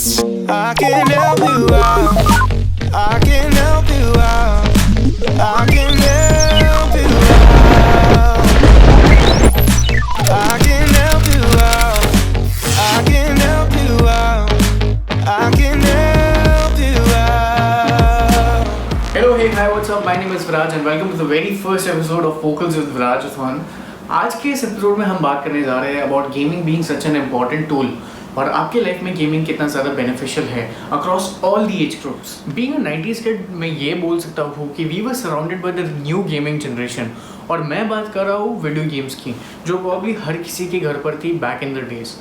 I can help you out. I can help you out. I can help you out. I can help you out. I can help you out. I can help you out. Hello, hey, hi, what's up? My name is Viraj and welcome to the very first episode of Focals with Viraj Uthwan. आज के इस episode में हम बात करने जा रहे हैं about gaming being such an important tool और आपके लाइफ में गेमिंग कितना ज़्यादा बेनिफिशियल है across all the age groups. Being a 90s kid मैं ये बोल सकता हूँ कि we were surrounded by the new gaming generation और मैं बात कर रहा हूँ वीडियो गेम्स की जो प्रॉब्ली हर किसी के घर पर थी बैक इन द डेज।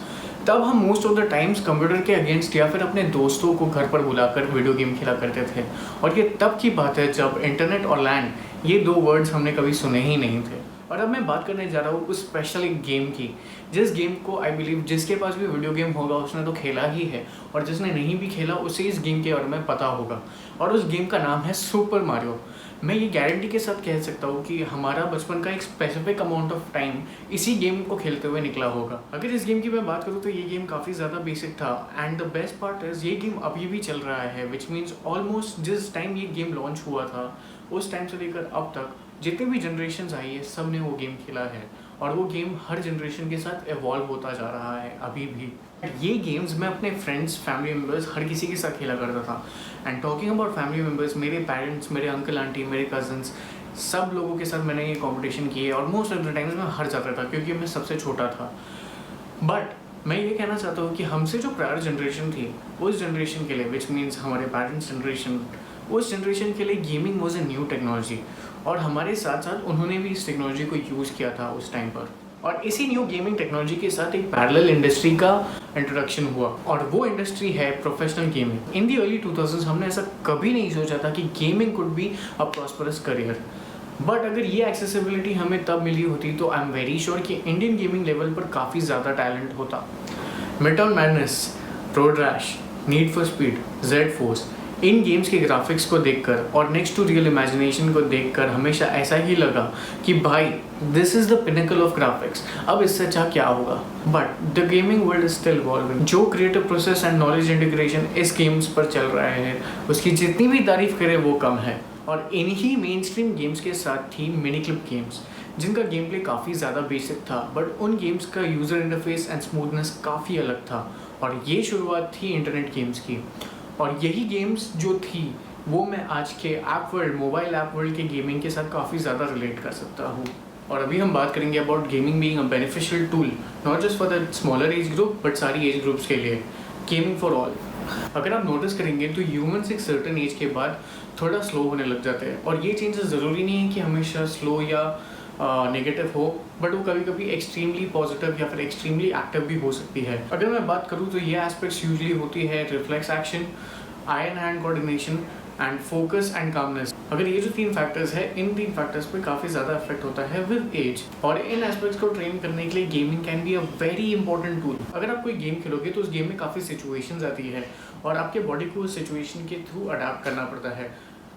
तब हम most of the times computer के अगेंस्ट या फिर अपने दोस्तों को घर पर बुलाकर वीडियो गेम खेला करते थे और ये तब की बात है जब इंटरनेट और लैंड ये दो वर्ड्स हमने कभी सुने ही नहीं थे। और अब मैं बात करने जा रहा हूँ उस स्पेशल एक गेम की जिस गेम को आई बिलीव जिसके पास भी वीडियो गेम होगा उसने तो खेला ही है और जिसने नहीं भी खेला उसे इस गेम के बारे में पता होगा और उस गेम का नाम है सुपर मारियो। मैं ये गारंटी के साथ कह सकता हूँ कि हमारा बचपन का एक स्पेसिफिक अमाउंट ऑफ टाइम इसी गेम को खेलते हुए निकला होगा। अगर इस गेम की मैं बात करूँ तो ये गेम काफ़ी ज़्यादा बेसिक था and the best part is ये गेम अभी भी चल रहा है विच मीन्स ऑलमोस्ट जिस टाइम ये गेम लॉन्च हुआ था उस टाइम से लेकर अब तक जितने भी जनरेशन आई है सब ने वो गेम खेला है और वो गेम हर जनरेशन के साथ इवॉल्व होता जा रहा है अभी भी। ये गेम्स मैं अपने फ्रेंड्स फैमिली मेम्बर्स हर किसी के साथ खेला करता था and talking about family members मेरे पेरेंट्स मेरे अंकल आंटी मेरे कजन्स सब लोगों के साथ मैंने ये कंपटीशन किए और मोस्ट ऑफ द टाइम्स मैं हार जाता था क्योंकि मैं सबसे छोटा था। बट मैं ये कहना चाहता हूँ कि हमसे जो प्रायर जनरेशन थी उस जनरेशन के लिए विच मीन्स हमारे पेरेंट्स जनरेशन उस जनरेशन के लिए gaming was a new technology और हमारे साथ साथ उन्होंने भी इस टेक्नोलॉजी को यूज़ किया था उस टाइम पर। और इसी न्यू गेमिंग टेक्नोलॉजी के साथ एक पैरेलल इंडस्ट्री का इंट्रोडक्शन हुआ और वो इंडस्ट्री है प्रोफेशनल गेमिंग। इन दी अर्ली 2000s हमने ऐसा कभी नहीं सोचा था कि gaming could be a prosperous career. But अगर ये एक्सेसिबिलिटी हमें तब मिली होती तो आई एम वेरी श्योर कि इंडियन गेमिंग लेवल पर काफ़ी ज़्यादा टैलेंट होता। Midtown madness, road rash, need for speed, Z force in games के ग्राफिक्स को देखकर और नेक्स्ट टू रियल इमेजिनेशन को देखकर हमेशा ऐसा ही लगा कि भाई this is the pinnacle of graphics, अब इससे अच्छा क्या होगा। But the gaming world is still evolving. जो creative process and knowledge integration इस गेम्स पर चल रहा है उसकी जितनी भी तारीफ करें वो कम है। और इन्हीं मेन स्ट्रीम गेम्स के साथ थी मिनी क्लिप गेम्स जिनका गेम प्ले काफ़ी ज़्यादा बेसिक था बट उन गेम्स का यूज़र इंटरफेस एंड स्मूथनेस काफ़ी अलग था और ये शुरुआत थी इंटरनेट गेम्स की। और यही गेम्स जो थी वो मैं आज के app world mobile app world के गेमिंग के साथ काफ़ी ज़्यादा रिलेट कर सकता हूँ। और अभी हम बात करेंगे about gaming being a beneficial tool not just for the smaller age group but सारी एज ग्रुप्स के लिए गेमिंग फॉर ऑल। अगर आप नोटिस करेंगे तो ह्यूमन्स एक सर्टेन एज के बाद थोड़ा स्लो होने लग जाते हैं और ये चेंजेस ज़रूरी नहीं है कि हमेशा स्लो या नेगेटिव हो बट वो कभी कभी एक्सट्रीमली पॉजिटिव या फिर एक्सट्रीमली एक्टिव भी हो सकती है। अगर मैं बात करूँ तो ये एस्पेक्ट्स यूजली होती है reflex action, I and hand coordination and focus and calmness. अगर ये जो तीन फैक्टर्स है इन तीन फैक्टर्स पे काफ़ी ज़्यादा इफेक्ट होता है विद एज और इन एस्पेक्ट्स को ट्रेन करने के लिए gaming can be a very important tool. अगर आप कोई गेम खेलोगे तो उस गेम में काफ़ी सिचुएशंस आती है और आपके बॉडी को उस सिचुएशन के थ्रू अडाप्ट करना पड़ता है।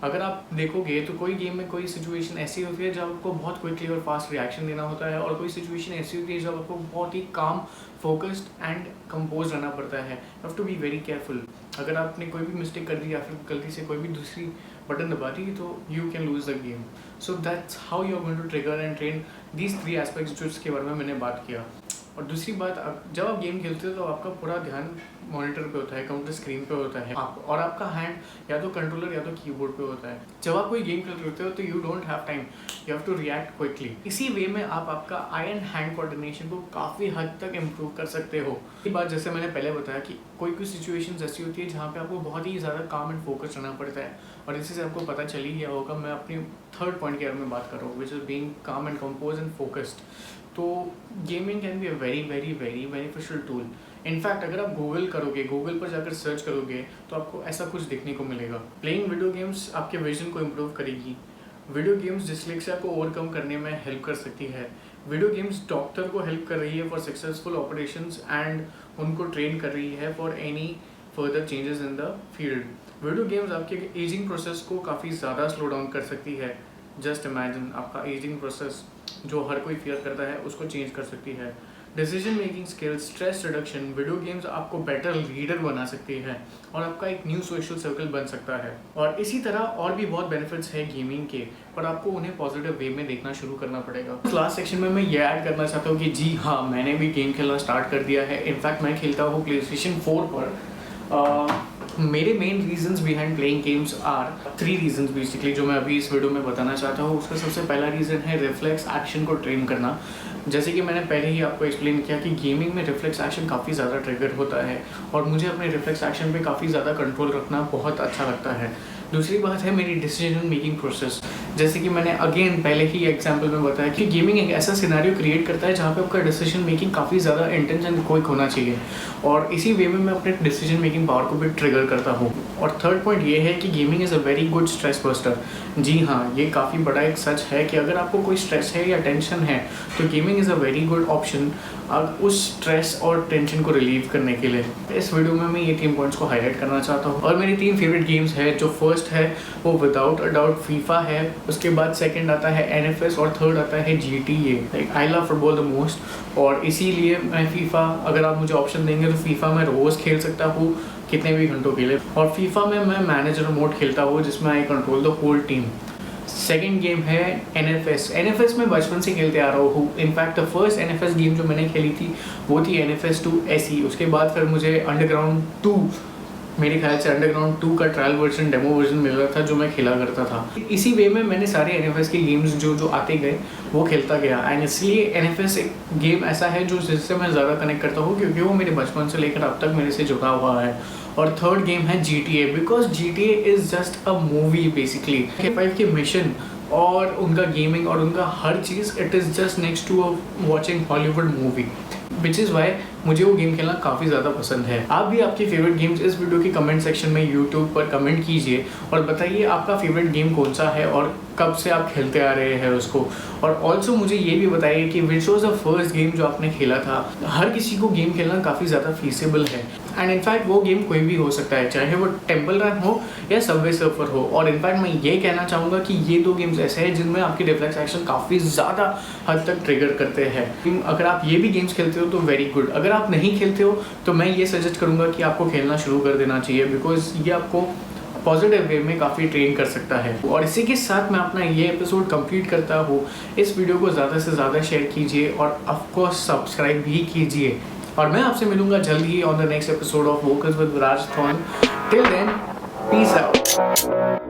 अगर आप देखोगे तो कोई गेम में कोई सिचुएशन ऐसी होती है जब आपको बहुत क्विकली और फास्ट रिएक्शन देना होता है और कोई सिचुएशन ऐसी होती है जब आपको बहुत ही काम फोकस्ड एंड कंपोज रहना पड़ता है। You have to be very careful. अगर आपने कोई भी मिस्टेक कर दी या फिर गलती से कोई भी दूसरी बटन दबा दी तो you can lose the game. So that's how you are going to trigger and train these three aspects जो इसके बारे में मैंने बात किया। और दूसरी बात जब आप गेम खेलते हो तो आपका पूरा ध्यान मॉनिटर पे होता है, कंप्यूटर स्क्रीन पे होता है और आपका हैंड या तो कंट्रोलर या तो कीबोर्ड पे होता है। जब आप कोई गेम खेल रहे होते हो तो you don't have time, you have to react quickly. इसी वे में आप आपका आई एंड हैंड कोऑर्डिनेशन को काफ़ी हद तक इम्प्रूव कर सकते हो। ये बात जैसे मैंने पहले बताया कि कोई सिचुएशंस ऐसी होती है जहाँ पे आपको बहुत ही ज़्यादा काम एंड फोकस रहना पड़ता है और इसी से आपको पता चल ही गया होगा मैं अपनी थर्ड पॉइंट के बारे में बात कर रहा हूँ which is being calm and compose and focused. तो gaming can be a very very very beneficial tool. In fact अगर आप गूगल करोगे, गूगल पर जाकर सर्च करोगे तो आपको ऐसा कुछ देखने को मिलेगा। प्लेइंग वीडियो गेम्स आपके विजन को इम्प्रूव करेगी। वीडियो गेम्स डिस्लेक्सिया को ओवरकम करने में हेल्प कर सकती है। वीडियो गेम्स डॉक्टर को हेल्प कर रही है फॉर सक्सेसफुल ऑपरेशंस एंड उनको ट्रेन कर रही है for any further changes in the field. Video games आपके एजिंग प्रोसेस को काफ़ी ज़्यादा स्लो डाउन कर सकती है। जस्ट इमेजिन आपका एजिंग प्रोसेस जो हर कोई फेयर करता है उसको चेंज कर सकती है। Decision making skills, stress reduction. Video games आपको बेटर लीडर बना सकती है और आपका एक न्यू सोशल सर्कल बन सकता है। और इसी तरह और भी बहुत बेनिफिट्स है गेमिंग के, पर आपको उन्हें पॉजिटिव वे में देखना शुरू करना पड़ेगा। लास्ट सेक्शन में मैं ये ऐड करना चाहता हूँ कि जी हाँ, मैंने भी गेम खेलना स्टार्ट कर दिया है। इनफैक्ट मैं खेलता हूँ PlayStation 4 पर। मेरे main reasons behind playing games are 3 reasons basically, जो मैं अभी इस वीडियो में बताना चाहता हूँ। उसका सबसे पहला रीज़न है रिफ्लेक्स एक्शन को ट्रेन करना। जैसे कि मैंने पहले ही आपको एक्सप्लेन किया कि गेमिंग में रिफ्लेक्स एक्शन काफ़ी ज़्यादा ट्रिगर होता है और मुझे अपने रिफ्लेक्स एक्शन पे काफ़ी ज़्यादा कंट्रोल रखना बहुत अच्छा लगता है। दूसरी बात है मेरी डिसीजन मेकिंग प्रोसेस। जैसे कि मैंने अगेन पहले ही एग्जांपल में बताया कि गेमिंग एक ऐसा सिनेरियो क्रिएट करता है जहाँ पे आपका डिसीजन मेकिंग काफ़ी ज़्यादा इंटेंस एंड क्विक होना चाहिए, और इसी वे में मैं अपने डिसीजन मेकिंग पावर को भी ट्रिगर करता हूँ। और थर्ड पॉइंट ये है कि gaming is a very good stress buster. जी हाँ, ये काफ़ी बड़ा एक सच है कि अगर आपको कोई स्ट्रेस है या टेंशन है तो gaming is a very good option उस स्ट्रेस और टेंशन को रिलीव करने के लिए। इस वीडियो में मैं ये 3 पॉइंट्स को हाईलाइट करना चाहता हूँ। और मेरी 3 फेवरेट गेम्स है। जो फर्स्ट है वो विदाउट अ डाउट फीफा है, उसके बाद सेकंड आता है NFS और थर्ड आता है GTA। I love football the most, और इसीलिए मैं फीफा, अगर आप मुझे ऑप्शन देंगे तो फीफा मैं रोज़ खेल सकता हूँ कितने भी घंटों के लिए। और फीफा में मैं मैनेजर मोड खेलता हूँ जिसमें I control the whole team. Second game है NFS में बचपन से खेलते आ रहा हूँ। In fact the first NFS game जो मैंने खेली थी वो थी NFS 2 SE। उसके बाद फिर मुझे अंडरग्राउंड 2, मेरे ख्याल से अंडरग्राउंड 2 का ट्रायल वर्जन, डेमो वर्जन मिल रहा था जो मैं खेला करता था। इसी वे में मैंने सारे NFS के गेम्स जो आते गए वो खेलता गया, एंड इसलिए NFS एक गेम ऐसा है जो जिससे मैं ज़्यादा कनेक्ट करता हूँ क्योंकि वो मेरे बचपन से लेकर अब तक मेरे से जुड़ा हुआ है। और थर्ड गेम है GTA, because GTA is just a movie basically. K5 के मिशन और उनका गेमिंग और उनका हर चीज़, it is just next to watching Hollywood movie, which is why मुझे वो गेम खेलना काफ़ी ज़्यादा पसंद है। आप भी आपकी फेवरेट गेम्स इस वीडियो की कमेंट सेक्शन में यूट्यूब पर कमेंट कीजिए और बताइए आपका फेवरेट गेम कौन सा है और कब से आप खेलते आ रहे हैं उसको। और ऑल्सो मुझे ये भी बताइए कि which was the first game जो आपने खेला था। हर किसी को गेम खेलना काफ़ी ज़्यादा फीसेबल है, एंड इनफैक्ट वो गेम कोई भी हो सकता है, चाहे वो टेम्पल रन हो या सबवे सर्फर हो। और इनफैक्ट मैं ये कहना चाहूँगा कि ये 2 गेम्स ऐसे हैं जिनमें आपकी रिफ्लेक्स एक्शन काफ़ी ज़्यादा हद तक ट्रिगर करते हैं। अगर आप ये भी गेम्स खेलते हो तो वेरी गुड। अगर आप नहीं खेलते हो तो मैं ये सजेस्ट करूँगा कि आपको खेलना शुरू कर देना चाहिए, बिकॉज ये आपको पॉजिटिव वे में काफ़ी ट्रेन कर सकता है। और इसी के साथ मैं अपना ये एपिसोड कंप्लीट करता हूँ। इस वीडियो को ज़्यादा से ज़्यादा शेयर कीजिए और ऑफकोर्स सब्सक्राइब भी कीजिए। और मैं आपसे मिलूंगा जल्द ही on the next episode of vocals with Viraj थॉन। Till then, peace out.